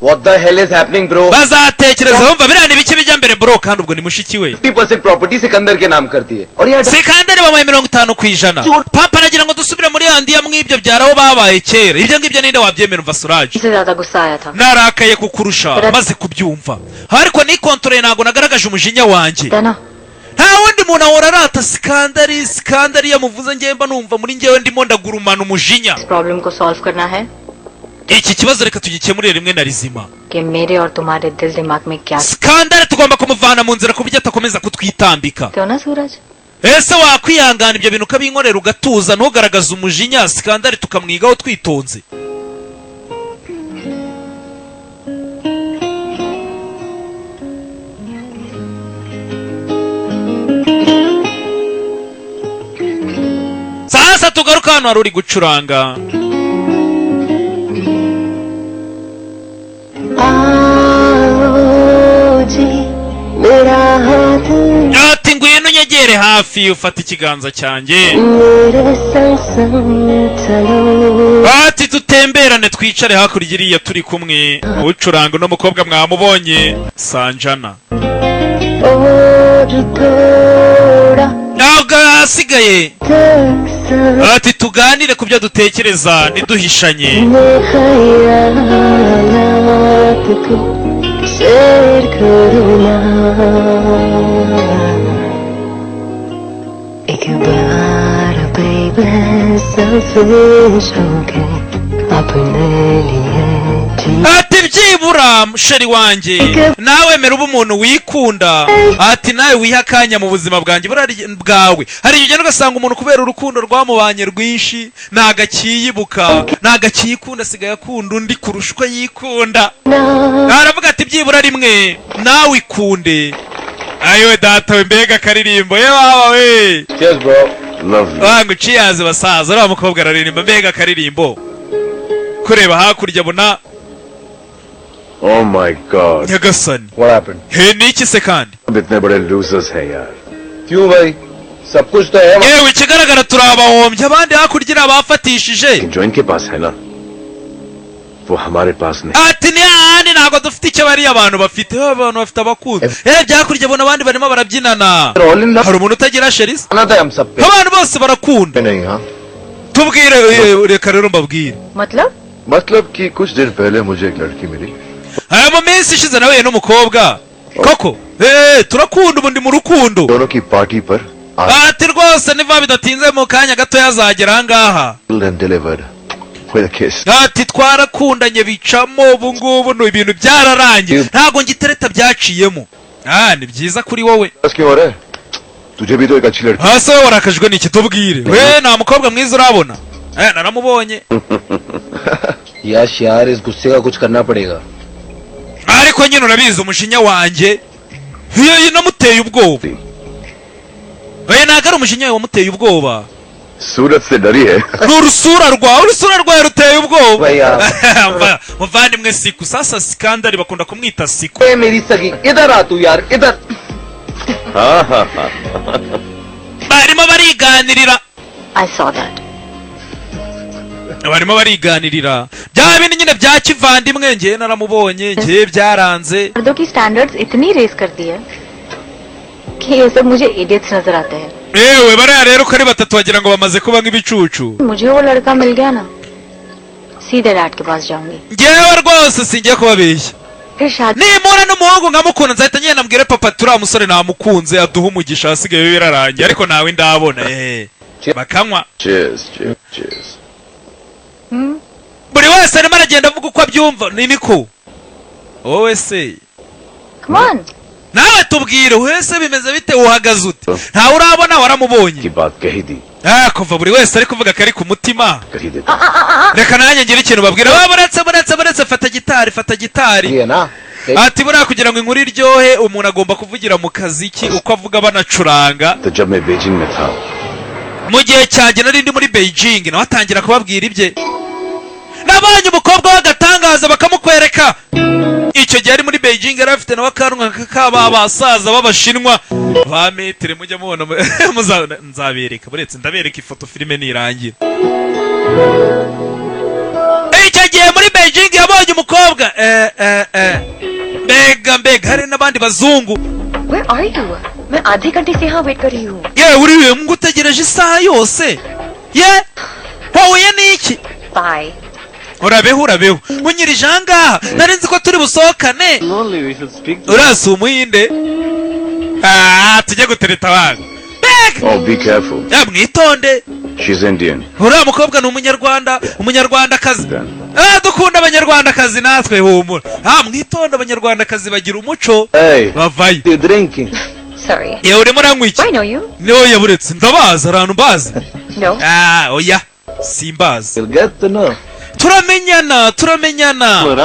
What the hell is happening, bro? bazatekereza bumva biriya ni biki bijya mbere bro kandi ubwo ni mushiki we 50% property सिकंदर के नाम करती है और यार Sikandari bamuhaye 50% papa nagira ngo dusubire muri yandi ya mwibyo byaraho babaye kera ibyo ngibyo ninde wabyemera umva Suraj इससे ज्यादा गुस्सा आया था narakaye kukurusha maze kubyumva ariko ni control ntago nagaragaje umujinya wanjye nta wundi muntu ahora arata Sikandari yamuvuze ngemba numva muri ngewe ndimo ndagurumana umujinya problem को सॉल्व करना है iki kibazo reka tugikemurire rimwe na rizima कि मेरे और तुम्हारे दिल दिमाग में क्या Sikandari tugomba kumuvana mu nzira kubyo atakomeza kutwitambika क्यों ना सूरज ese wakwihangana ibyo bintu ukabinkorera ugatuza ntugaragaze umujinya Sikandari tukamwigaho twitonze sasa tugaruka hano hari uri gucuranga ati ngwino nyegere hafi ufata ikiganza cyanjye ati tutemberane twicare hakurya iriya turi kumwe ucuranga uno mukobwa mwamubonye Sanjana ntabwo hasigaye ati tuganire ku byo dutekereza ntiduhishanye एक बार baby selfish होके अपने लिए ati byibura sheri wanjye nawe mera uba umuntu wikunda ati nawe wiha akanya mu buzima bwanjye bwawe hari igihe ugasanga umuntu kubera urukundo rwamubanye rwinshi ntago akiyibuka ntago akiyikunda asigaye akunda undi kurusha uko yikunda aravuga ati byibura rimwe nawe ikunde ayo data we mbega akaririmbo ye wawa we cheers bro love you wangu cheers basaza uriya mukobwa araririmba mbega akaririmbo kureba hakurya abona oh my god nyagasani what happened he ni iki se kandi इतने बड़े losers हैं यार क्यों भाई सब कुछ तो है yewe ikigaragara turi abahombye abandi hakurya abafatishije जो इनके पास है ना वो हमारे पास नहीं ati ni ahandi ntabwo dufite icyo bariya abantu bafite abantu bafite abakunzi byakurya abona abandi barimo barabyinana hari umuntu utagira sherisi abantu bose barakunda tubwire reka rero mbabwire मतलब कि कुछ दिन पहले मुझे एक लड़की मिली aya mu minsi ishize nawe n'umukobwa koko turakunda ubundi mu rukundo दोनों की पार्टी पर ati rwose niba bidatinze mu kanya gato yazagera ahangaha ati twarakundanye bicamo ubu ngubu ni ibintu byararangiye ntabwo ngitereta byaciyemo ni byiza kuri wowe hasi wowe warakajwe n'iki tubwire we nta mukobwa mwiza urabona naramubonye यार इस गुस्से का कुछ करना पड़ेगा ariko nyine urabizi umujinya wanjye iyo namuteye ubwoba ntabwo ari umujinya wawe wamuteye ubwoba सूरत से डरी है urusura rwawe ruteye ubwoba muvandimwe siku sasa Sikandari bakunda kumwita siku मेरी सगी इधर आ तू यार इधर barimo bariganirira I saw that barimo bariganirira bya bintu nyine bya kivandimwe ngiye naramubonye ngiye byaranze मर्दों की स्टैंडर्ड्स इतनी रेस कर दी है कि ये सब मुझे इडियट्स नजर आते हैं ewe bariya rero uko ari batatu wagira ngo bamaze kuba nk'ibicucu मुझे वो लड़का मिल गया ना सीधे डैड के पास जाऊंगी ngewe rwose singiye kubabeshya फिर शादी nimura n'umuhungu nkamukunda nzahita ngenda mbwire papa turiya musore namukunze aduha umugisha hasigaye birarangiye ariko nawe ndabona bakanywa buri wese arimo aragenda avuga uko abyumva niko wowe se come on nawe tubwire wese bimeze bite uhagaze ute ntawe urabona waramubonye kuva buri wese ari kuvuga kari ku mutima reka nanjye ngira ikintu babwira buretse fata gitari ati buriya kugira ngo inkuru iryohe umuntu agomba kuvugira mu kaziki uko avuga banacuranga mu gihe cyanjye nari ndi muri Beijing nawe atangira kubabwira ibye nabonye umukobwa w'agatangaza bakamukwereka icyo gihe ari muri Beijing yari afite nawe akanwa k'aba basaza b'abashinwa ba metere mujya mubona nzabereka buretse ndabereka ifoto filime nirangira icyo gihe muri Beijing yabonye umukobwa bazungu. Where are you? मैं आधे घंटे से यहाँ वेट कर रही हूँ. Yewe uriwe ngutegereje isaha yose. Ye? Wowe niki? Bye. Urabeho unyirije ahangaha nari nzi ko turi busohokane. Only we should speak. Urasa umuhinde. Tujye gutereta abantu. Oh, be careful. Mwitonde. She's Indian. Uriya mukobwa ni umunyarwandakazi. Dukunda abanyarwandakazi natwe humura. Mwitonde, abanyarwandakazi bagira umuco. Hey, bavayo. you drinking? Sorry. Yewe urimo uranywa iki? I know you. Niyo yaburetse ndabaza arantu mbaza. No. Oya simbaza. You'll get to know. turamenyana.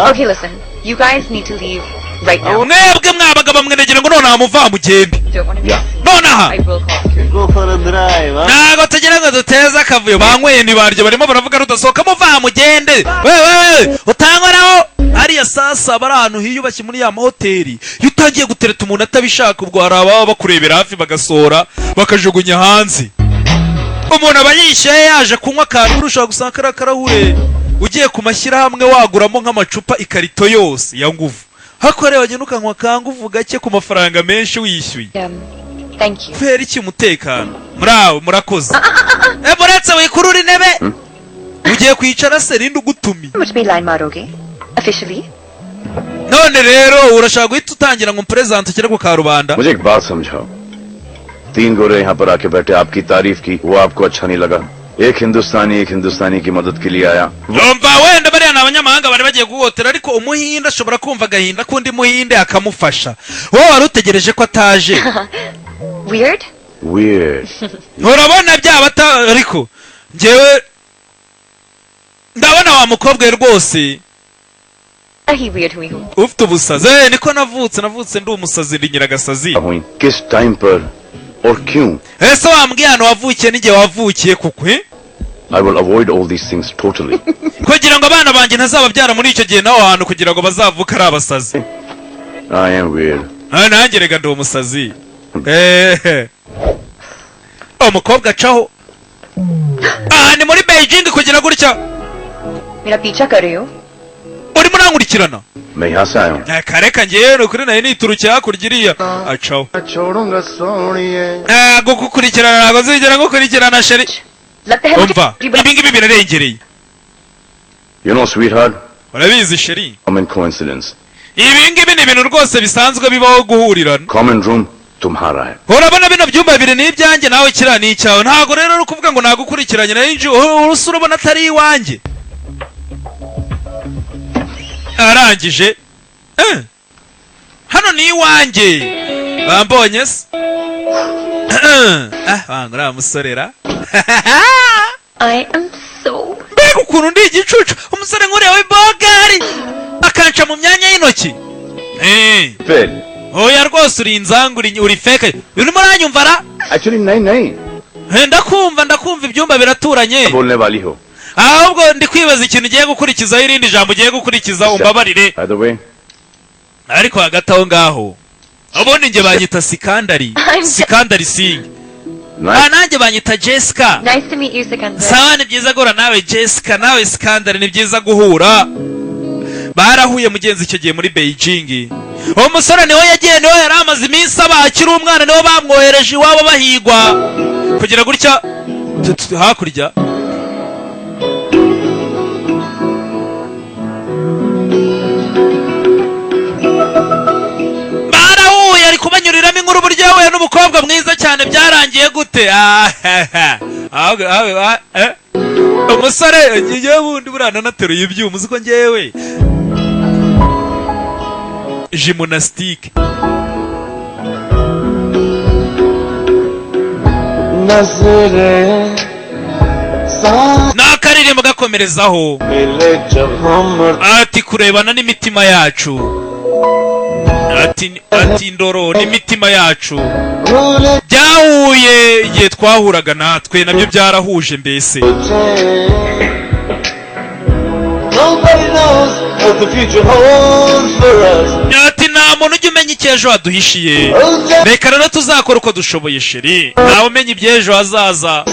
Okay, listen. You guys need to leave right now. Mwebwe mwabagabo mwenegira ngo none amuva mugende. Don't want to Yeah. Nonaha. I will call. Go for a drive, huh? Nago tugira ngo duteze akavuyo banyweye ntibaryo barimo baravuga rudasohoka muva mugende. Wewe utangoraho. Ariya sasa bari ahantu hiyubashye muri ya mahoteli. Iyo utangiye gutereta umuntu atabishaka ubwo hari ababa bakurebera hafi bagasohora bakajugunya hanze. Umuntu aba yishyuye yaje kunywa akantu urushaho gusanga kari akarahure. Ugiye kumashyira hamwe waguramo nk'amacupa ikarito yose ya nguvu. Hakorewe wagenda ukanywa kanguvu gake ku mafaranga menshi wishyuye. Thank you. Feri iki umutekano. Muraho murakoze. Muretse wikurura intebe. Ugiye kwicara se rindi ugutumi. मुझ पे लाइन मारोगे? Officially? None rero urashaka guhita utangira ngo present ukire ku karubanda. मुझे एक बात समझाओ. 3 गोरे यहाँ पर आके बैठे आपकी तारीफ की वो आपको अच्छा नहीं लगा. एक हिंदुस्तानी की मदद के लिए आया. Yumva wenda bari n'abanyamahanga bari bagiye guhotera ariko umuhinde ashobora kumva agahinda kundi muhinde akamufasha. Wowe wari utegereje ko ataje. Weird? Weird. Urabona byaba ariko ngewe ndabona wa mukobwa rwose. He weird हुई हूँ. Ufite ubusazi. Niko navutse ndi umusazi ndi nyiragasazi. हुई किस टाइम पर और क्यों? Ese wambwiye hano wavukiye n'igihe wavukiye kuko I will avoid all these things totally. kugira ngo abana banjye ntazababyara muri icyo gihe naho hantu kugira ngo bazavuke ari abasazi. I am weird. Nanjye rega ndi umusazi. Umukobwa acaho. Ni muri Beijing kugira gutya. मेरा पीछा कर रही हो? Urimo urankurikirana? मैं यहाँ से आया हूँ. Kareka ngewe ukuri nayo niturukiye hakurya iriya. Acaho. छोड़ूंगा सोनिए. Gukurikirana ntabwo zigera ngukurikirana sheri. लगता है Umva ibi ngibi birarengereye. You know, sweetheart. Urabizi sheri. Common coincidence. Ibi ngibi ni ibintu rwose bisanzwe bibaho guhurirana. Common room तुम्हारा है. Urabona bino byumba bibiri ni ibyanjye nawe kiriya ni icyawe. Ntabwo rero ari ukuvuga ngo nagukurikiranye nayo inji urusura ubona atari iwanjye. Arangije hano ni iwanjye. Bambonye se? Wangura musorera. I am so. Mbega ukuntu ndi igicucu. Umusore nkuriya w'ibogari akanca mu myanya y'intoki. Fair. Oya rwose uri inzangu uri fake. Urimo uranyumva ra? Actually नहीं. Ndakumva ibyumba biraturanye. बोलने वाली हो. Ahubwo ndi kwibaza ikintu ugiye gukurikizaho irindi jambo ugiye gukurikiza umbabarire. By the way. Ariko hagati aho ngaho ubundi nge banyita Sikandari Singh. Nanjye banyita Jessica. Nice to meet you, Sikandar. Sawa ni byiza guhura nawe Jessica, nawe Sikandari ni byiza guhura. Barahuye mugenzi icyo gihe muri Beijing. Uwo musore niwe yagiye niwe yari amaze iminsi abakiri umwana niwe bamwohereje iwabo bahigwa kugira gutya hakurya. Ari kubanyuriramo inkuru buryo yahuye n'umukobwa mwiza cyane byarangiye gute? Umusore ngewe bundi burana nateruye ibyuma uzi ko ngewe gymnastique. Nakaririmbo gakomerezaho ati kurebana n'imitima yacu. Ati ndoro n'imitima yacu byahuye igihe twahuraga natwe nabyo byarahuje mbese. Ati nta muntu ujya umenya icy'ejo haduhishiye. Reka rero tuzakora uko dushoboye sheri. Ntawe umenya iby'ejo hazaza.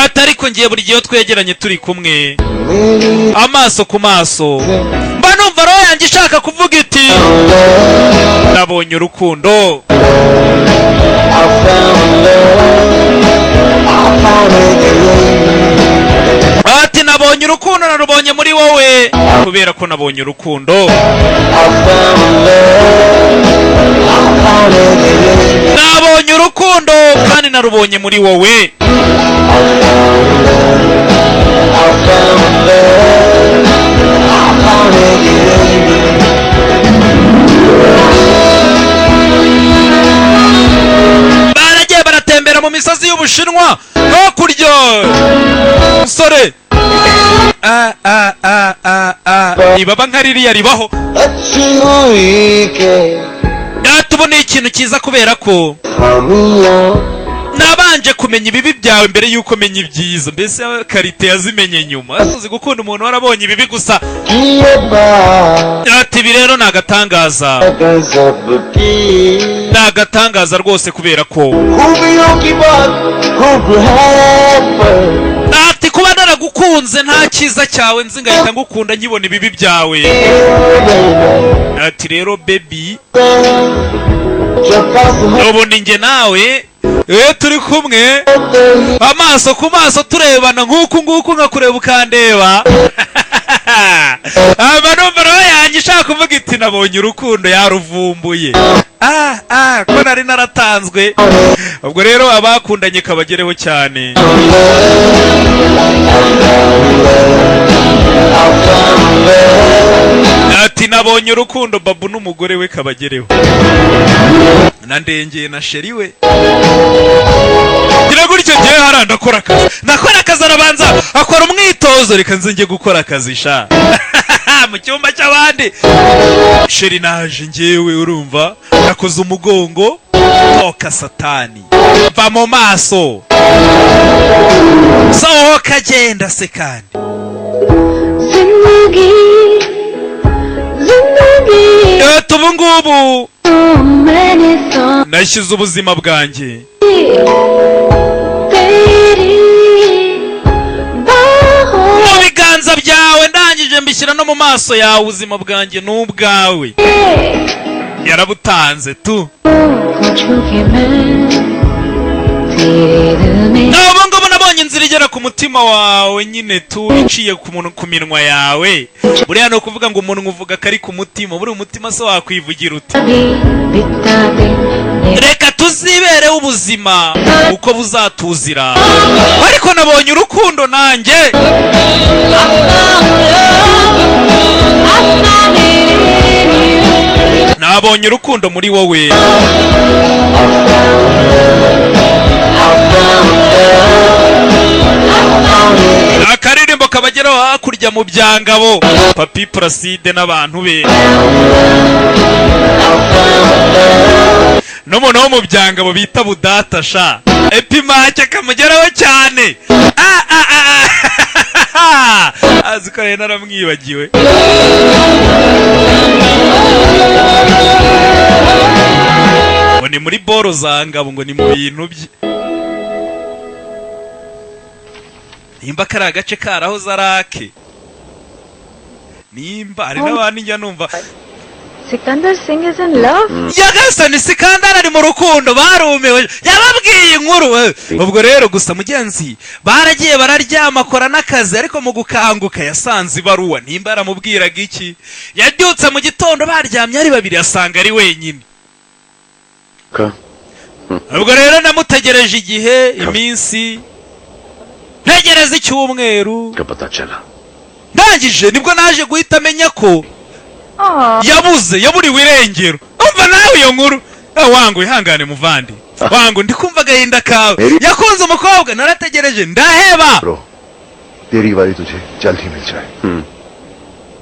Atari ko ngiye buri gihe twegeranye turi kumwe amaso ku maso mba numva yanjye ishaka kuvuga iti nabonye urukundo. Ati nabonye urukundo, narubonye muri wowe kubera ko nabonye urukundo. Nabonye urukundo kandi narubonye muri wowe. Baragiye baratembera mu misozi y'Ubushinwa hakurya. Musore ibaba nka ririya ribaho. Tubone ikintu cyiza kubera ko nabanje kumenya ibibi byawe mbere yuko menya ibyiza. Mbese karite yazimenye nyuma. Asuzi gukunda umuntu warabonye ibibi gusa. Ati ibi rero nagatangaza. Nagatangaza rwose kubera ko ati kuba naragukunze nta cyiza cyawe nzi ngahita ngukunda nkibona ibibi byawe. Ati rero baby ubu ni njye nawe turi kumwe amaso ku maso turebana nk'uku nguku nkakureba ukandeba. Numva nawe yanjye ishaka kuvuga iti nabonye urukundo yaruvumbuye. Ko nari naratanzwe. Ubwo rero abakundanye kabagereho cyane. Ati nabonye urukundo babu n'umugore we kabagereho. Nandengeye na sheri we. Gira gutyo gihe haranda akora akazi. Nakora akazi arabanza akora umwitozo reka nze njye gukora akazi sha. Mu cyumba cy'abandi. Sheri naje njyewe urumva nakoze umugongo toka satani. Va mu maso. Sohoka agenda se kandi. Ubu ngubu nashyize ubuzima bwanjye mu biganza byawe, ndangije mbishyira no mu maso yawe. Ubuzima bwanjye n'ubwawe yarabutanze tu. Ubu ngubu nabonye inzira igera ku mutima wawe nyine tu, iciye ku minwa yawe. Buriya ni ukuvuga ngo umuntu uvuga kari ku mutima, buri umutima se wakwivugira uti reka tuzibereho ubuzima uko buzatuzira. Ariko nabonye urukundo nanjye. Nabonye urukundo muri wowe. Akaririmbo kabageraho hakurya mu byangabo. Papi Placide n'abantu be. N'umuntu wo mu byangabo bita Budata sha. Epimake kamugeraho cyane. Aziko rero naramwibagiwe. Ngo ni muri boro za ngabo, ngo ni mu bintu bye. Nimba kari agace karaho zarake. Nimba ari n'abandi njya numva Sikandar Singh is in love. Yagasani Sikandar ari mu rukundo barumewe. Yababwiye inkuru. Ubwo rero gusa mugenzi baragiye bararyama akora n'akazi, ariko mu gukanguka yasanze ibaruwa. Nimba aramubwiraga iki? Yabyutse mu gitondo baryamye ari babiri asanga ari wenyine. Ubwo rero namutegereje igihe iminsi ntegereza icyumweru. Ndangije nibwo naje guhita amenya ko yaburiwe irengero. Umva nawe iyo nkuru. Wangu ihangane muvandi. Wangu ndikumva gahinda kawe. Yakunze umukobwa narategereje ndaheba.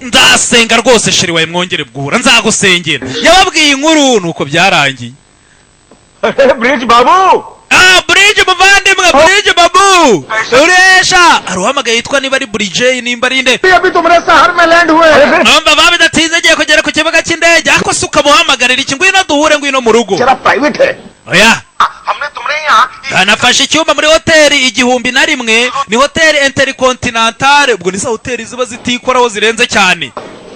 Ndasenga rwose sheri wawe mwongere bwura nzagusengera. Yababwiye inkuru nuko byarangiye. Bridge babu. Bridge muvandimwe, Bridge babu. Uresha aruhamagaye yitwa niba ari Bridge nimba ari nde. Abhi tumre sahar mein land huye. Nomba babidatinze giye kugera ku kibuga cy'indege. Ako suka muhamagarira iki ngwino duhure ngwino mu rugo. Jara private hai. Oya. Humne tumre yahan. Nafashe icyumba muri hoteli 1001. Ni hoteli Intercontinental. Ubwo ni sa hoteli ziba zitikoraho zirenze cyane.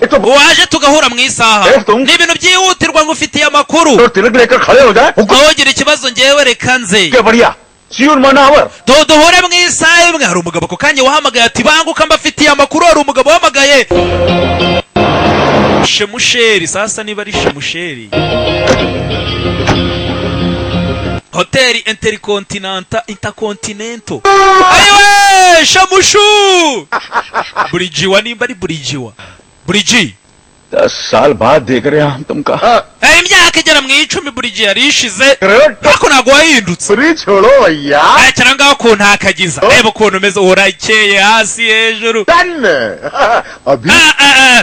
waje tugahura mu isaha ni ibintu byihutirwa ngo ufitiye amakuru तो तिलक लेकर खड़े हो जाए ntugire ikibazo ngewe reka nze क्या बढ़िया सी you in 1 hour duhure mu isaha imwe hari umugabo ako kanya wahamagaye ati banguka mbafitiye amakuru hari umugabo wahamagaye shemusheri sasa niba ari shemusheri hoteli intercontinental ayiwe shamushu burijiwa nimba ari burijiwa buriji 10 साल बाद देख रहे हैं हम तुमका imyaka igera mu 10 buriji yari ishize ariko ntabwo wahindutse free छोड़ो भैया cyane ngaho ukuntu hakagiza reba ukuntu umeze urakeye hasi hejuru done अभी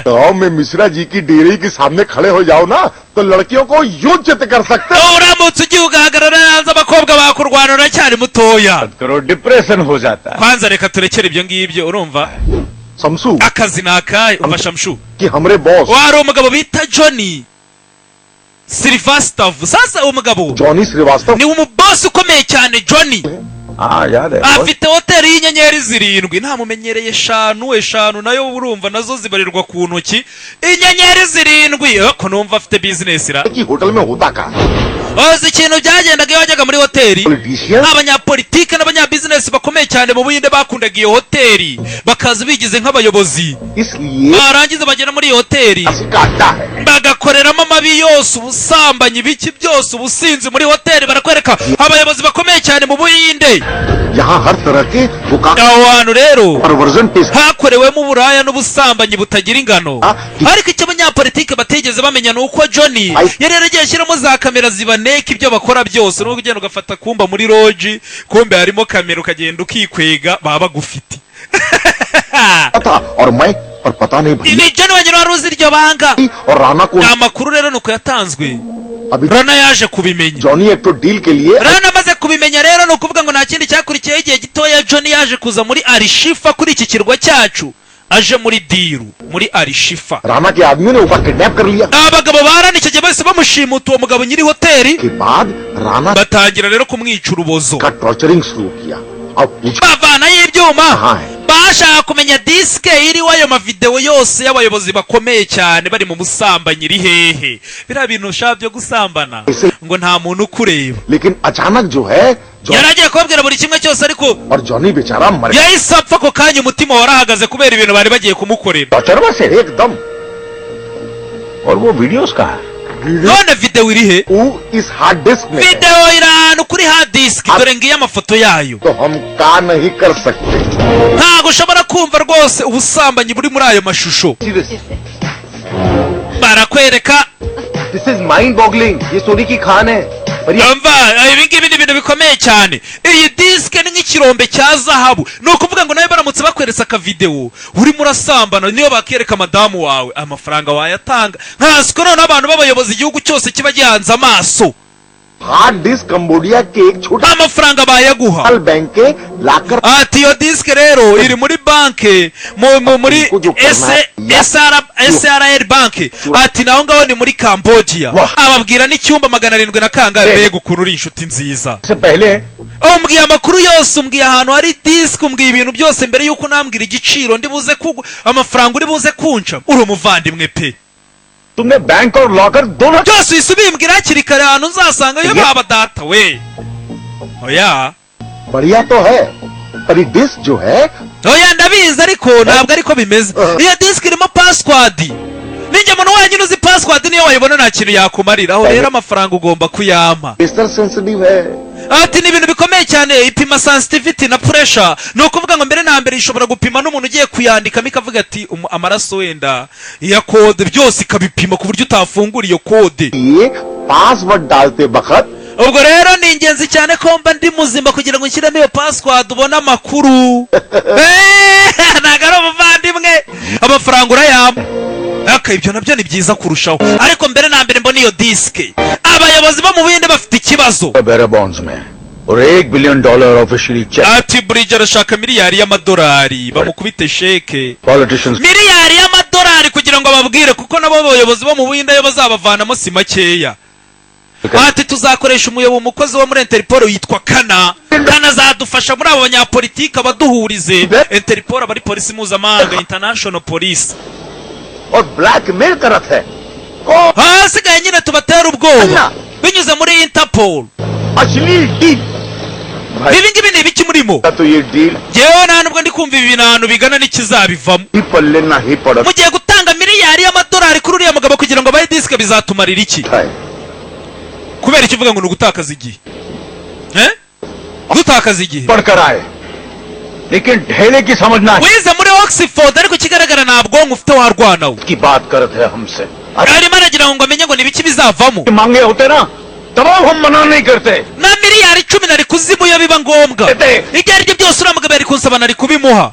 गांव में मिश्रा जी की डेयरी के सामने खड़े हो जाओ ना तो लड़कियों को यूं चित कर सकते हो uramutse ugiye ugahagarara hanze abakobwa bakurwana uracyari mutoya करो डिप्रेशन हो जाता है kwanza reka turekere ibyo ngibyo urumva शमसू akazi ni akahe umva shamshu कि हमरे boss wari umugabo bita Johnny Sylvester sasa uwo mugabo Johnny Srivastava ni umubosi ukomeye cyane Johnny हाँ याद है afite hoteli y'inyenyeri 7 ntamumenyereye eshanu nayo urumva nazo zibarirwa ku ntoki inyenyeri 7 ko numva afite business ra की होटल में होता का ozi ikintu byagendaga iyo wajyaga muri hoteli politician abanyapolitike n'abanyabusiness bakomeye cyane mu Buhinde bakundaga iyo hoteli bakaza bigize nk'abayobozi इसलिए barangiza bagera muri iyo hoteli काटता है bagakoreramo amabi yose ubusambanyi biki byose ubusinzi muri hoteli barakwereka abayobozi bakomeye cyane mu Buhinde यहाँ हर तरह के aho hantu rero perversion पेश hakorewemo uburaya n'ubusambanyi butagira ingano ariko icyo abanyapolitike batigeze bamenya ni uko Johnny yari yaragiye ashyiramo za kamera zibaneka ibyo bakora byose n'ubwo ugenda ugafata kumba muri loji kumbe harimo kamera ukagenda ukikwega baba bagufite था और मैं और पता नहीं भैया ni Johnny wagira wari uzi iryo banga और राणा को amakuru rero nuko yatanzwe अभी Rana yaje kubimenya जॉनी एक तो डील के लिए Rana amaze kubimenya rero ni ukuvuga ngo nta kindi cyakurikiyeho igihe gitoya Johnny yaje kuza muri Arishifa kuri iki kirwa cyacu aje muri diru muri Arishifa Rana के आदमियों ने ऊपर किडनैप कर लिया abagabo barani icyo gihe bahise bamushimuta uwo mugabo nyiri hoteli के बाद Rana batangira rero kumwica urubozo का टॉर्चरिंग शुरू किया अब पूछा bavanayo ibyuma हाँ bashaka kumenya disike iriho ayo mavideo yose y'abayobozi bakomeye cyane bari mu busambanyi iri hehe biriya bintu ushaka byo gusambana ngo nta muntu ukureba लेकिन अचानक जो है yari agiye kubabwira buri kimwe cyose ariko और जॉनी बेचारा मर गया yahise apfa ako kanya umutima warahagaze kubera ibintu bari bagiye kumukorera torture में से एकदम और वो वीडियोस कहाँ है none video iri he वो इस हार्ड डिस्क में है, video iri ahantu kuri hard disk dore ngiyo amafoto yayo तो हम का नहीं कर सकते ntabwo ushobora kumva rwose ubusambanyi buri muri ayo mashusho barakwereka this is mind boggling ये सोने की खान है umva ibi ngibi ni ibintu bikomeye cyane iyi disike ni nk'ikirombe cya zahabu ni ukuvuga ngo nawe baramutse bakweretse akavidewo urimo urasambana niyo bakereka madamu wawe amafaranga wayatanga nkasiko noneho abantu b'abayobozi igihugu cyose kiba gihanze amaso hard disk Cambodia के एक छोटा amafaranga bayaguha bank के लाकर ati iyo disike rero iri muri banki muri SRL banki ati naho ngaho ni muri Cambodia ababwira n'icyumba 700 na kangahe mbega ukuntu uri inshuti nziza से पहले umbwiye amakuru yose umbwiye ahantu hari disike umbwiye ibintu byose mbere yuko nambwira igiciro ndibuze amafaranga uri buze kunca uri umuvandimwe pe तुमने बैंक और लॉकर दोनों byose uhise ubimbwira hakiri kare ahantu nzasanga yo baba data we oya बढ़िया तो है पर ये डिस्क जो है oya ndabizi ariko ntabwo ariko bimeze iyo disike irimo password ninjye muntu wenyine uzi password niyo wayibona nta kintu yakumarira aho rero amafaranga ugomba kuyampa बिस्तर सेंसिटिव है ati ni ibintu bikomeye cyane ipima sensitivity na pressure ni ukuvuga ngo mbere na mbere ishobora gupima n'umuntu ugiye kuyandikamo ikavuga ati amaraso wenda iya kode byose ikabipima ku buryo utafungura iyo kode ये पासवर्ड डालते वक्त ubwo rero ni ingenzi cyane ko mba ndi muzima kugira ngo nshyiremo iyo password ubone amakuru ntabwo ari umuvandimwe amafaranga urayampa aka ibyo nabyo ni byiza kurushaho ariko mbere na mbere mbona iyo disike abayobozi bo mu Buhinde bafite ikibazo bearer bonds में और $1 billion officially check ati Bridge arashaka miliyari y'amadolari bamukubite sheke politicians miliyari y'amadolari kugira ngo babwire kuko nabo abayobozi bo mu Buhinde yo bazabavanamo si makeya ati tuzakoresha umukozi wo muri Interpol yitwa Kana azadufasha muri abo banyapolitike abaduhurize Interpol abari polisi mpuzamahanga international police और ब्लैकमेल करत है hasigaye nyine tubatera ubwoba binyuze muri Interpol अश्लील deal ibi ngibi ni ibiki murimo तो ये deal jewe nta nubwo ndi kumva ibi bintu bigana n'ikizabivamo ही पल्ले ना ही पड़ा mugiye gutanga miliyari y'amadolari kuri uriya mugabo kugira ngo abahe disike bizatumarira iki है kubera icyo uvuga ngo ni ugutakaza igihe gutakaza igihe पढ़कर आए लेकिन ढेले की समझना है wize muri Oxford ariko ikigaragara nta bwonko ufite warwana we की बात करत है हमसे arimo aragira ngo amenye ngo ni ibiki bizavamo मांगे होते ना तब हम मना नहीं करते na miliyari 10 nari kuzimuya biba ngombwa ibyo ari byo byose uriya mugabo yari kunsaba nari kubimuha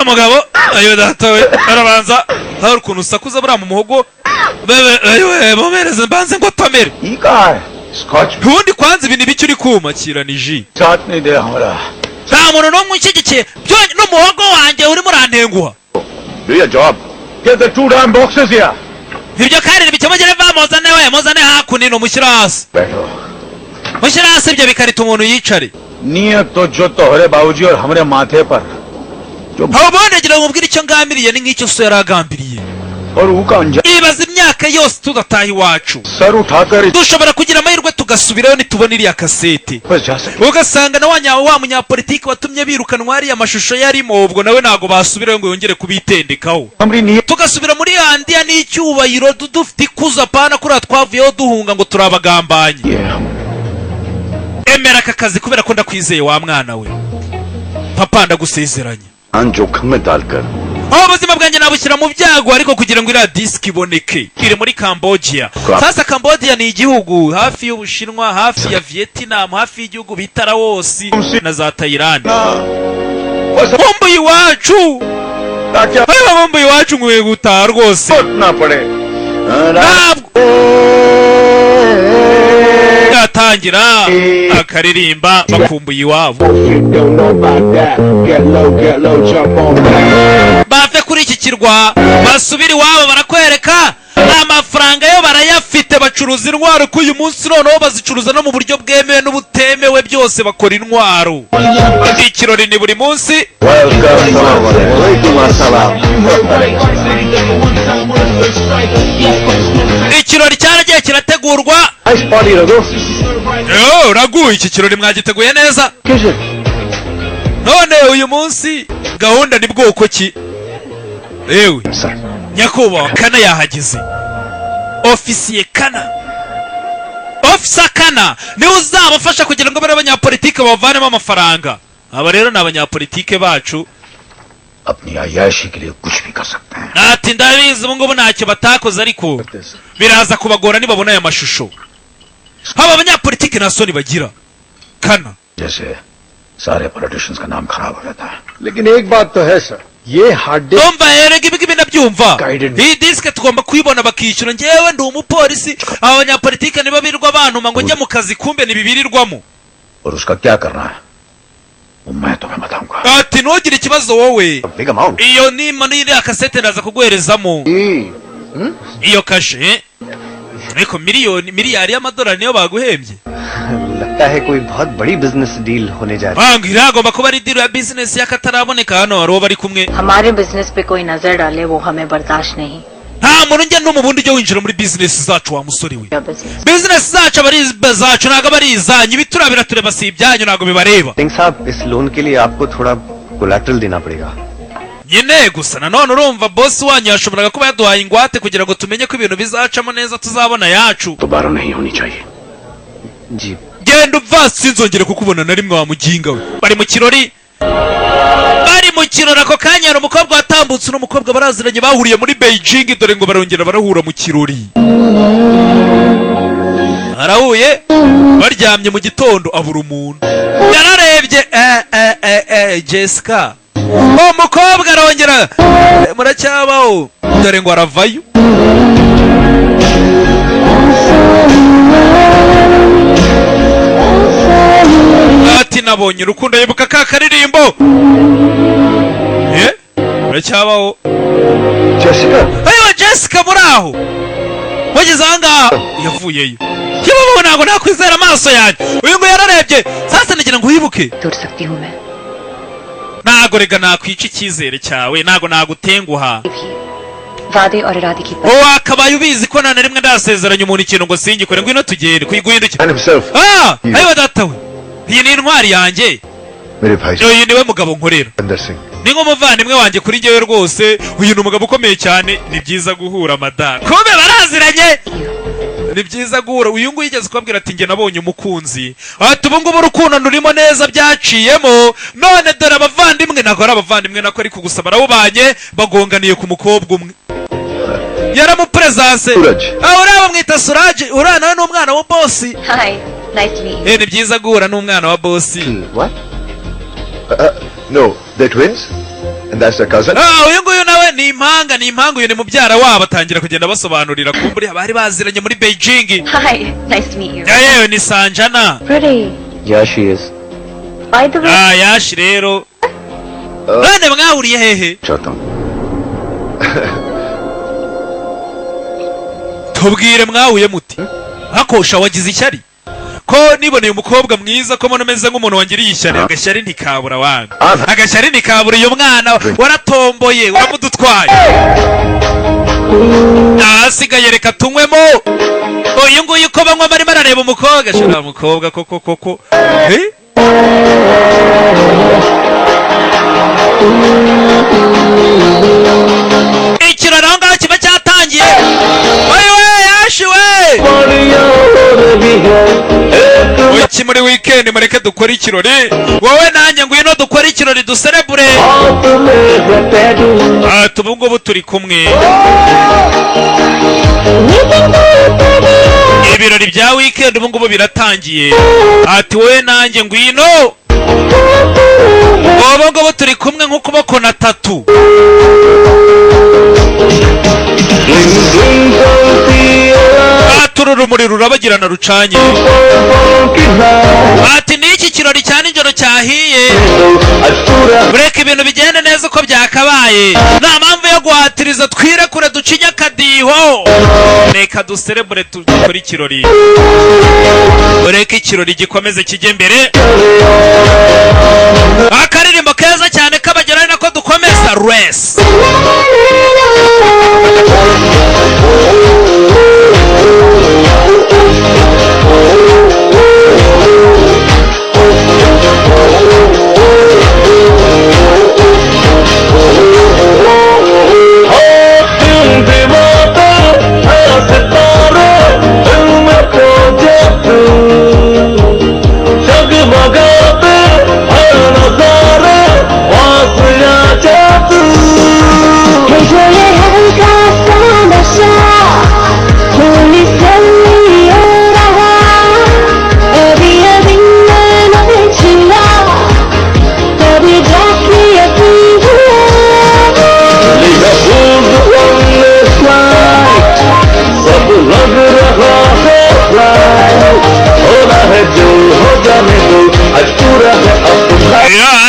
umugabo ayo data we arabanza hari ukuntu usakuza buriya mu muhogo mumereze mbanze ngo tamere ये कहा है scotch ubundi kwanza ibi ni ibiki uri kumakira ni ji साथ नहीं दे हमारा nta muntu n'umwe ushyigikiye n'umuhogo wanjye urimo urantenguha Do your job. Get the 2 damn boxes here. ibyo kandi ntibikemugere muzane hakunino mushyira hasi बैठो mushyira hasi ibyo bikarita umuntu yicare नियत तो जो तोहरे बाबूजी और हमारे माथे पर जो ubundi agira ngo mubwire icyo ngambiriye ni nk'icyo so yari agambiriye और वो का अंजाम ibaza imyaka yose tudataha iwacu sir उठाकर इस dushobora kugira amahirwe tugasubirayo nitubona iriya kasete पर जा सके ugasanga na wa munyapolitiki watumye birukanwa hariya amashusho yarimo ubwo nawe ntabwo basubirayo ngo yongere kubitendekaho हमारी नियत tugasubira muri yandiya n'icyubahiro dufite ikuzo apana kuriya twavuyeho duhunga ngo turabagambanyi ये हम emera aka kazi kubera ko ndakwizeye wa mwana we papa ndagusezeranya जोखिम में डालकर aho ubuzima bwanjye nabushyira mu byago ariko kugira ngo iriya disiki iboneke iri muri Cambodia sasa Cambodia ni igihugu hafi y'Ubushinwa hafi ya Vietnam hafi y'igihugu bita Laos na za Thailand bombo iwacu ayo bombo iwacu nkwiye gutaha rwose ना पड़े ntabwo yatangira akaririmba bakumbuye iwabo bave kuri iki kirwa basubira iwabo barakwereka amafaranga yo barayafite bacuruza intwaro ko uyu munsi noneho bazicuruza no mu buryo bwemewe n'ubutemewe byose bakora intwaro ikirori ni buri munsi ikirori cyaragiye kirategurwa ragu iki kirori mwagiteguye neza none uyu munsi gahunda ni bwoko ki ewe nyakubahwa kana yahageze ofisiye kana ofisa kana niwe uzabafasha kugira ngo bari abanyapolitike bavanemo amafaranga aba rero ni abanyapolitike bacu अपनी आयाशी के लिए कुछ भी कर सकते हैं ati ndabizi ubu ngubu ntacyo batakoze ariko biraza kubagora nibabona aya mashusho haba abanyapolitike nta soni bagira kana जैसे सारे पॉलिटिशियंस का नाम खराब हो जाता है लेकिन एक बात तो है सर ये hard disk ndumva erega ibi ngibi ndabyumva Guided. iyi disike tugomba kuyibona bakishyura njyewe ndi umupolisi aba banyapolitike nibo birirwa bantuma ngo njye mu kazi kumbe ntibibirirwamo और उसका क्या करना है वो मैं तुम्हें बताऊंगा ati ntugire ikibazo wowe big amount iyo nima n'iriya kasete ndaza kuguherezamo iyo kashe ariko miliyari y'amadolari niyo baguhembye लगता है कोई बहुत बड़ी बिजनेस डील होने जा रही banga iriya agomba kuba ari diro ya bizinesi y'akataraboneka hano hari uwo bari kumwe हमारे बिजनेस पे कोई नजर डाले वो हमें बर्दाश्त नहीं nta muntu njya no mu bundi ujya winjira muri bizinesi zacu wa musore we या business bizinesi zacu aba ari zacu ntabwo aba ari izanyu ibitura biratureba si ibyanyu ntabwo bibareba Singh साहब इस लोन के लिए आपको थोड़ा कोलैटरल देना पड़ेगा nyine gusa nanone urumva bosi wanyu yashoboraga kuba yaduhaye ingwate kugira ngo tumenye ko ibintu bizacamo neza tuzabona yacu दोबारा नहीं होनी चाहिए जी genda upfa sinzongere kukubona na rimwe wa muginga we bari mu kirori ako kanya hari umukobwa watambutse n'umukobwa baraziranye bahuriye muri Beijing dore ngo barongera barahura mu kirori arahuye baryamye mu gitondo abura umuntu yararebye Jessica umukobwa arongera muracyabaho dore ngo aravayo ati nabonye urukundo yibuka ka karirimbo uracyabaho Jessica muri aho wageze aha ngaha yavuyeyo kibaho ntabwo nakwizera amaso yanjye uyu ngo yararebye sasa nagira ngo wibuke तोड़ सकती हूँ मैं ntabwo rega nakwica icyizere cyawe ntabwo nagutenguha वादे और इरादे की wakabaye ubizi ko nta na rimwe ndasezeranya umuntu ikintu ngo singikore ngwino tugende kuyiguhindukira And himself. ayiwa data we iyi ni intwari yanjye मेरे भाई uyu niwe mugabo nkorera अंदर Singh ni nk'umuvandimwe wanjye kuri njyewe rwose uyu ni umugabo ukomeye cyane ni byiza guhura madame kumbe baraziranye ni byiza guhura uyu nguyu yigeze kubabwira ati njye nabonye umukunzi ati ubu ngubu urukundo rurimo neza byaciyemo none dore abavandimwe ntabwo ari abavandimwe nako ariko gusa barawubanye bagonganiye ku mukobwa umwe yaramuperezanse uriya bamwita Suraje uriya nawe ni umwana wa bosi hi nice to meet ni byiza guhura n'umwana wa bosi What? No, they're twins? And that's their cousin? uyu nguyu nawe ni impanga uyu ni mubyara wabo atangira kugenda basobanurira kumburi bari baziranye muri Beijing hi nice to meet you yewe ni Sanjana pretty Yeah, she is. By the way yashi rero none mwahuriye hehe चाहता हूँ tubwire mwahuye muti hakosha wagize ishyari ko niboneye umukobwa mwiza ko mbona umeze nk'umuntu wangiriye ishyari agashyari ntikabura wanga agashyari ntikabura uyu mwana waratomboye uramudutwaye ahasigaye reka tunywemo uyu nguyu ko banywa barimo arareba umukobwa ashobora umukobwa koko ikiraro aho ngaho kiba cyatangiye wewe yashiwe iki muri weekend mureke dukore ikirori wowe nanjye ngwino dukore ikirori duserebure ubu ngubu turi kumwe ibirori bya weekend ubu ngubu biratangiye ati wowe nanjye ngwino ubu ngubu turi kumwe nk'ukuboko na tatu uru rumuri rurabagirana rucanye ati n'iki kirori cya nijoro cyahiye ureka ibintu bigende neza uko byakabaye nta mpamvu yo guhatiriza twirekure ducinye akadiho reka duserebure dukore ikirori ureka ikirori gikomeze kijye imbere akaririmbo keza cyane kabageraho nako dukomeza resi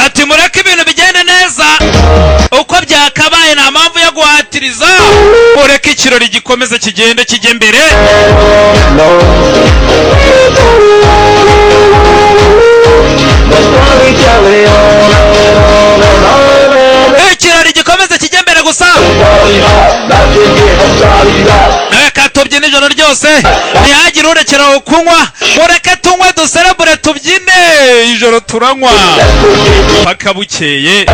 ati mureke ibintu bigende neza uko byakabaye nta mpamvu yo guhatiriza mureke ikirori gikomeze kigende kijye imbere ikirori gikomeze kijye imbere gusa reka tubyine ijoro ryose ntihagire urekeraho kunywa mureke tunywe duserebure tubyine ijoro turanywa paka bukeye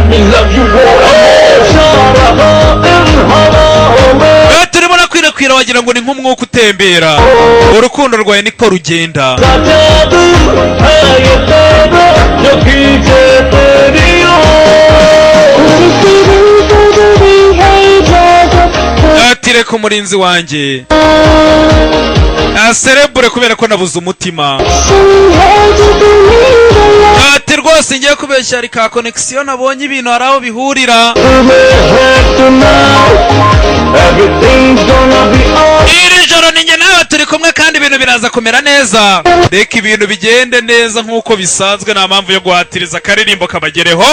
turimo nakwirakwira wagira ngo ni nk'umwuka utembera urukundo rwawe niko rugenda atireka umurinzi wanjye aserebure kubera ko nabuze umutima ati rwose ngiye kubeshya ari ka connection nabonye ibintu hari aho bihurira iri joro ninjye nawe turi kumwe kandi ibintu biraza kumera neza reka ibintu bigende neza nk'uko bisanzwe nta mpamvu yo guhatiriza akaririmbo kabagereho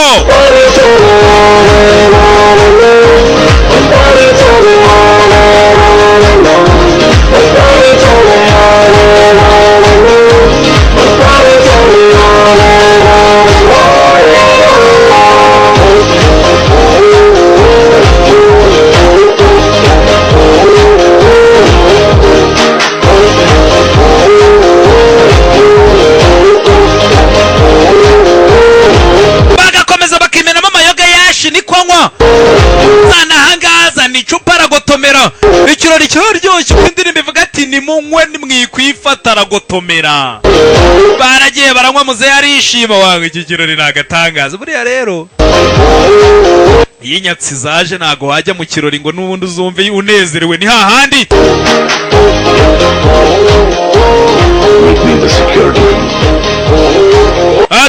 amena icupa aragotomera, ikirori cyaryoshye, indirimbo ivuga ati nimunywe nimwikwifata, aragotomera, baragiye baranywa, muzehe arishima. Wanga iki kirori ni agatangaza. Buriya rero iyo inyatsi zaje ntago wajya mu kirori ngo n'ubundi uzumve unezerewe, ni hahandi.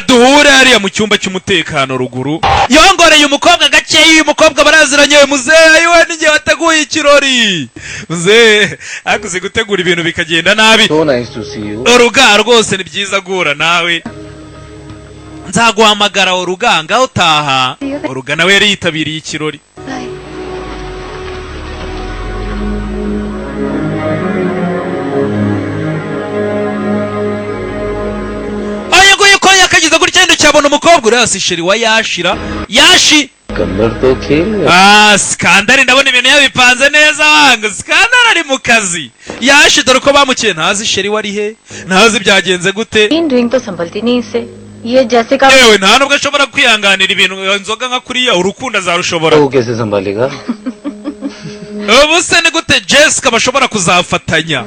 Duhure hariya mu cyumba cy'umutekano ruguru, yongoreye umukobwa gakeya. Uyu mukobwa baraziranye, muzehe iwe n'igihe wateguye ikirori. Muzehe akuze gutegura ibintu bikagenda nabi. So nice to see you. Oruga rwose ni byiza guhura nawe, nzaguhamagara Oruga ngaho utaha. Oruga nawe yari yitabiriye ikirori. Akagize gutya ndo cyabona umukobwa uri hasi, sheri wa Yashira. Yashi कमर तो खेल. Skandari ndabona ibintu yabipanze neza. Wanga Skandari ari mu kazi. Yashi dore ko bamukiye, ntazi sheri wari he, ntazi byagenze gute. Drink तो संभलती नहीं इससे, ये जैसे का yewe nta nubwo ashobora kwihanganira ibintu inzoga nka kuriya, urukundo azarushobora. वो कैसे संभालेगा? Ubu se ni gute Jessica bashobora kuzafatanya?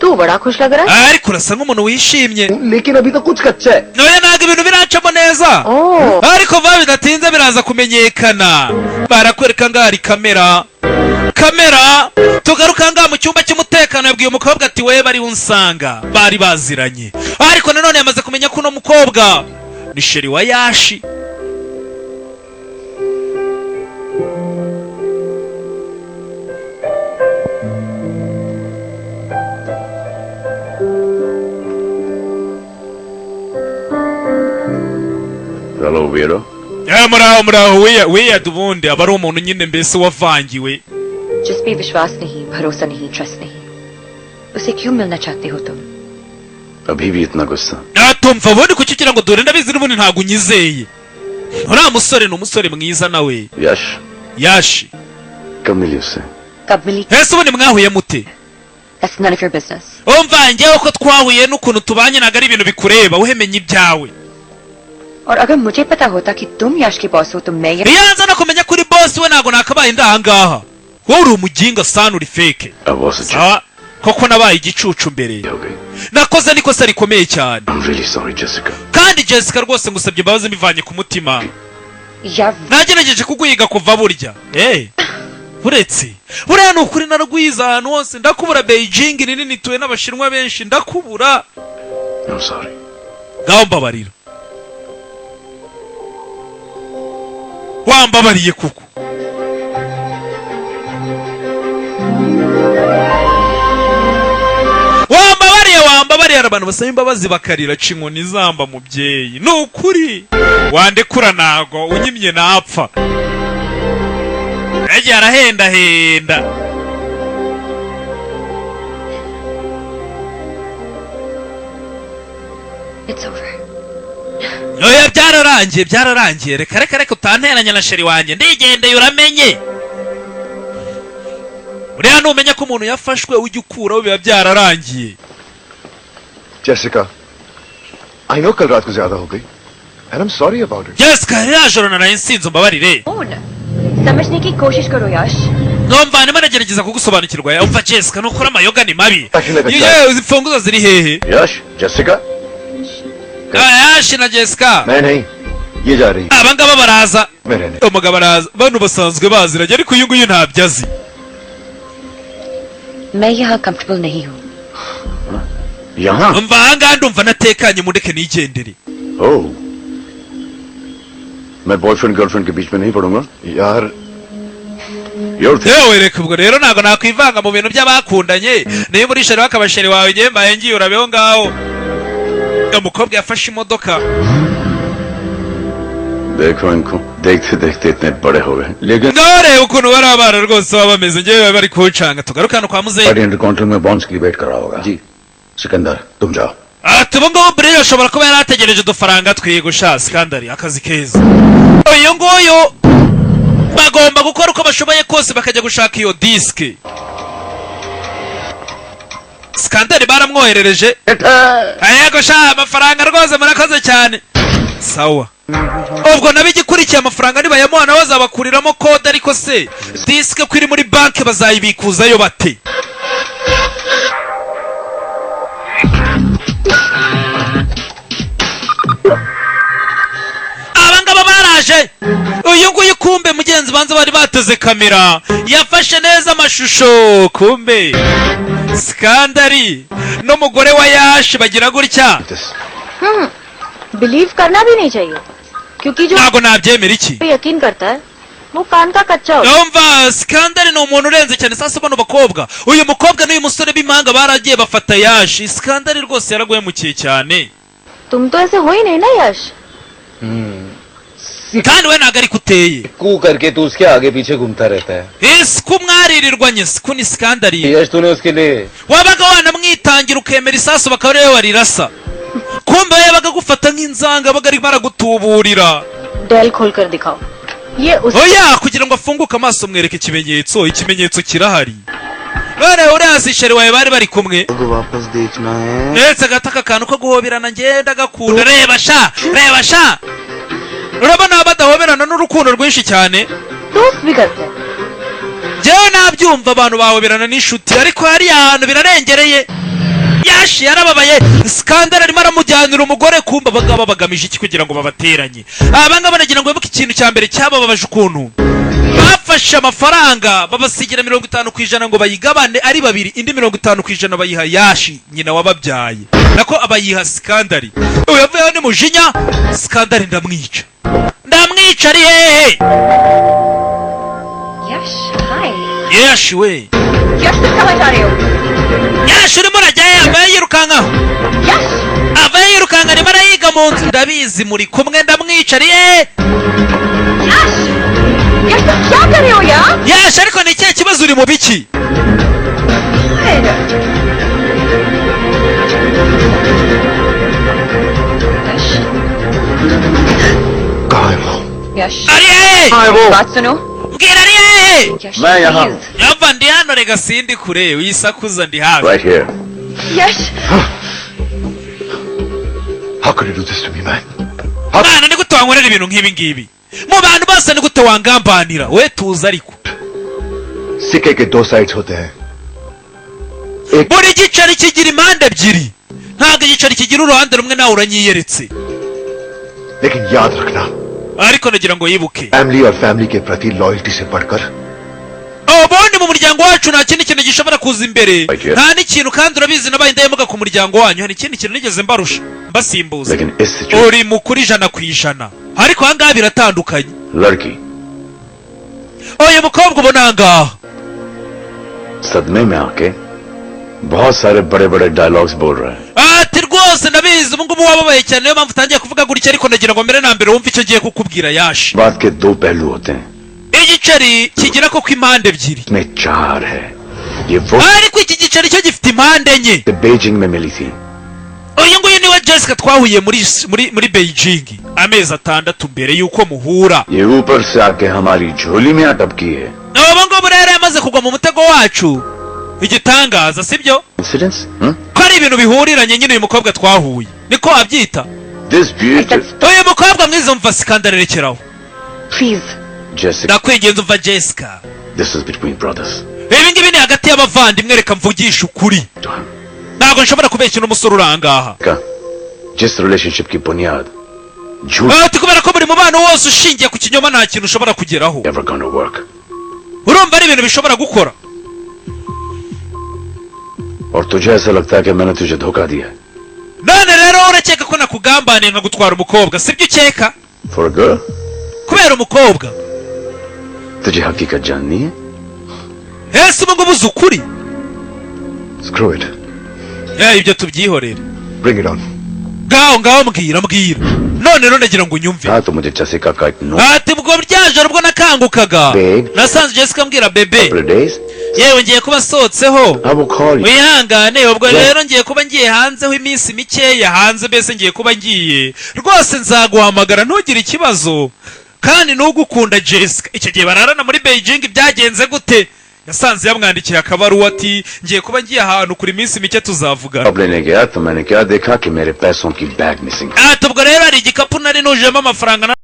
तू बड़ा खुश लग रहा है. Ariko urasa nk'umuntu wishimye. लेकिन अभी तो कुछ कच्चा है. Oya ntabwo ibintu biracamo neza. Oh. Ariko vuba bidatinze biraza kumenyekana. Barakwereka ngo hari kamera. Tugaruka ngaha mu cyumba cy'umutekano, yabwiye umukobwa ati wewe bari unsanga. Bari baziranye. Ariko nanone yamaze kumenya ko uno mukobwa ni sheri wa Yashi. Hello, Vero. Muraho weya dubundi aba ari umuntu nyine mbese wavangiwe. जिस पे विश्वास नहीं, भरोसा नहीं, ट्रस्ट नहीं, उसे क्यों मिलना चाहते हो तुम? अभी भी इतना गुस्सा? Tumva ubundi kuki ugira ngo dore ndabizi n'ubundi ntabwo unyizeye. Uriya musore ni umusore mwiza nawe. Yashi कब मिली उससे? कब मिली? ese ubundi mwahuye mute? That's none of your business. Umva njyewe ko twahuye n'ukuntu tubanye ntabwo ari ibintu bikureba, uhemenye ibyawe. और अगर मुझे पता होता कि तुम यश के बॉस हो तो मैं iyo nza no kumenya kuri boss we ntabwo nakabaye ndahangaha. Wowe uri umuginga sana, uri fake. Sawa koko nabaye igicucu mbere, nakoze nikosa rikomeye cyane. I'm really sorry, Jessica. Kandi Jessica rwose ngusabye imbabazi mbivanye ku mutima. यार Nagerageje kuguhiga kuva burya. Uretse buriya ni ukuri naragwiza ahantu hose, ndakubura. Beijing ni nini, tuwe n'abashinwa benshi, ndakubura. I'm sorry. Ngaho mbabarira. Wambabariye kuko wambabariye. Abantu basaba imbabazi bakarira cinkoni zamba mubyeyi, ni ukuri wandekura nago unyimye napfa. Yagiye arahendahenda. it's over. Oya byararangiye. Reka utanteranya na sheri wanjye, ndigendeye uramenye. Uriya numenya ko umuntu yafashwe ujya ukuraho biba byararangiye. Jessica, I know कल रात को ज्यादा हो गई, and I'm sorry about it. Jessica ririya joro naraye nsinze, umbabarire. समझने की कोशिश करो यश. Numva ndimo nagerageza kugusobanukirwa. Umva Jessica, nukora amayoga ni mabi. Takine Yewe imfunguzo ziri hehe? Jessica? Yashi na Jessica. नहीं, ये जा रही. Abangaba baraza. मैं रहने. Umugabo araza. Bano basanzwe baziranye, ariko uyu nguyu ntabyo azi. मैं यहाँ कंफर्टेबल नहीं हूँ. यहाँ? Umva ahangaha ndumva natekanye, mundeke nigendere. Oh. मैं बॉयफ्रेंड गर्लफ्रेंड के बीच में नहीं पड़ूंगा यार. Yewe reka ubwo rero ntabwo nakwivanga mu bintu by'abakundanye. Niyo muri sheri wakaba sheri wawe ngiye mbaye ngiye urabeho ngaho. Umukobwa yafashe imodoka. देखो इनको देखते देखते इतने बड़े हो गए, लेकिन Nore ukuntu bari abana rwose baba bameze, ngewe bari kuncanga. Tugarukana kwa muzehe. Intercontinental में बॉन्ड्स की वेट कर रहा होगा. जी सिकंदर तुम जाओ. Tuba ngaho buriya ashobora kuba yari ategereje udufaranga twigo sha. Skandari akazi keza. Uyu nguyu bagomba gukora uko bashoboye kose bakajya gushaka iyo diske. Skandari baramwoherereje. Ayego sha amafaranga rwose murakoze cyane. Sawa ubwo nabi igikurikiye amafaranga nibayamuha nawe bazabakuriramo kode ariko se disike ko iri muri banki bazayibikuzayo bate abangaba baraje uyu nguyu kumbe mugenzi banze bari bateze kamera yafashe neza amashusho kumbe skandari n'umugore wa Yash bagira gutya believe करना भी नहीं चाहिए क्योंकि जो ntago nabyemera iki यकीन करता है वो कान का कच्चा होता है umva skandari ni umuntu urenze cyane sasa bano bakobwa uyu mukobwa n'uyu musore b'impanga baragiye bafata Yash skandari rwose yaraguhemukiye cyane तुम तो ऐसे हो ही नहीं ना यश kandi we ntago ari kuteye कू करके तू उसके आगे पीछे घूमता रहता है ese ko mwaririrwanye ko ni skandari यश तूने उसके लिए wabaga wanamwitangira ukemera isasu bakaba ariwe warirasa kumbe yabaga gufata nk'inzanga baga ari baragutuburira डेल खोल कर दिखाओ ये उस oya kugira ngo afunguke amaso mwereke ikimenyetso kirahari none uriya sisheri wawe bari bari kumwe वापस देखना है ndetse agataka akantu ko guhoberana ngenda gakunda reba sha urabona badahoberana n'urukundo rwinshi cyane दोस्त भी करते हैं njyewe nabyumva abantu bahoberana n'inshuti ariko hari ahantu birarengereye Yash yarababaye skandal arimo aramujyanira umugore kumba bagaba bagamije iki kugira ngo babateranye abanga banagira ngo bibuke ikintu cya mbere cyabababaje ukuntu bafashe amafaranga babasigira 50% ngo bayigabane ari babiri indi 50% bayiha Yash nyina wababyaye nako abayiha skandal uyu yavuye ni mujinya skandal ndamwica ari hehe Yash hi Yash we यश कहाँ जा रहे हो Yash urimo urajya yambaye yirukankaho यश avaye yirukanka arimo arayiga mu nzu ndabizi muri kumwe ndamwicariye Yash यश तुम क्या कर रहे हो यार Yash ariko ni ikihe kibazo uri mu biki कहाँ है वो यश ari hehe बात सुनो mbwira ari hehe यश मैं यहाँ please. yava ndi hano rega sindi kure wisakuza ndi hafi right here. Yash How could you do this to me, man? mwana ni gute wankorera ibintu nk'ibi ngibi mu bantu bose ni gute wangambanira we tuzi ariko सिक्के के दो साइड्स होते हैं buri giceri kigira impande ebyiri ntabwo igiceri kigira uruhande rumwe nawe uranyiyeretse लेकिन याद रखना ariko nagira ngo yibuke family और फैमिली के प्रति लॉयल्टी से बढ़कर ubundi mu muryango wacu nta kindi kintu gishobora kuza imbere nta n'ikintu kandi urabizi nabaye indahemuka ku muryango wanyu hari ikindi kintu nigeze mbarusha mbasimbuza लेकिन इस situation uri mukuri 100% ariko ahangaha biratandukanye लड़की uyu mukobwa ubona ahangaha सदमे में आके बहुत सारे बड़े बड़े डायलॉग्स बोल रहा है ati rwose ndabizi ubu ngubu wababaye cyane niyo mpamvu utangiye kuvuga gutya ariko nagira ngo mbere na mbere wumve icyo giye kukubwira Yash बात के दो पहलू होते हैं igiceri kigira koko impande ebyiri इसमें चार है ये वो ariko iki giceri cyo gifite impande enye Beijing में मिली थी uyu nguyu niwe Jessica twahuye muri Beijing amezi 6 mbere yuko muhura ये ऊपर से आके हमारी झोली में अटकी है ubu ngubu rero yamaze kugwa mu mutego wacu igitangaza sibyo incidence ko ari ibintu bihuriranye nyine uyu mukobwa twahuye niko abyita this beauty uyu mukobwa mwiza umva skandal rekeraho please जैसे ndakwigenza umva Jessica this is between brothers ibi ngibi ni hagati y'abavandimwe reka mvugisha ukuri ntabwo nshobora kubeshya n'umusore urangaha का जिस रिलेशनशिप की बुनियाद झूठ ati kubera ko buri mubano wose ushingiye ku kinyoma nta kintu ushobora kugeraho never gonna work urumva ari ibintu bishobora gukora और तुझे ऐसा लगता है कि मैंने तुझे धोखा दिया none rero urakeka ko nakugambaniye nkagutwara umukobwa sibyo ukeka for girl kubera umukobwa तुझे हकीकत जाननी है ese ubu ngubu uzi ukuri Screw it. ibyo tubyihorere Bring it on. ngaho mbwira none rero ndagira ngo unyumve हाँ तो मुझे जैसिका का एक no ati ubwo ryajoro ubwo nakangukaga Babe. nasanze Jessica ambwira bebe days yewe ngiye kuba nsohotseho I will call you wihangane ubwo rero ngiye kuba ngiye hanzeho iminsi mikeya hanze mbese ngiye kuba ngiye rwose nzaguhamagara ntugire ikibazo kandi ntugukunda Jessica icyo gihe bararana muri Beijing byagenze gute yasanze yamwandikiye akabaruwa ati ngiye kuba ngiye ahantu kuri minsi mike tuzavugana अब लेने गया तो मैंने क्या देखा कि मेरे पैसों की bag missing ubwo rero hari igikapu nari nujemo amafaranga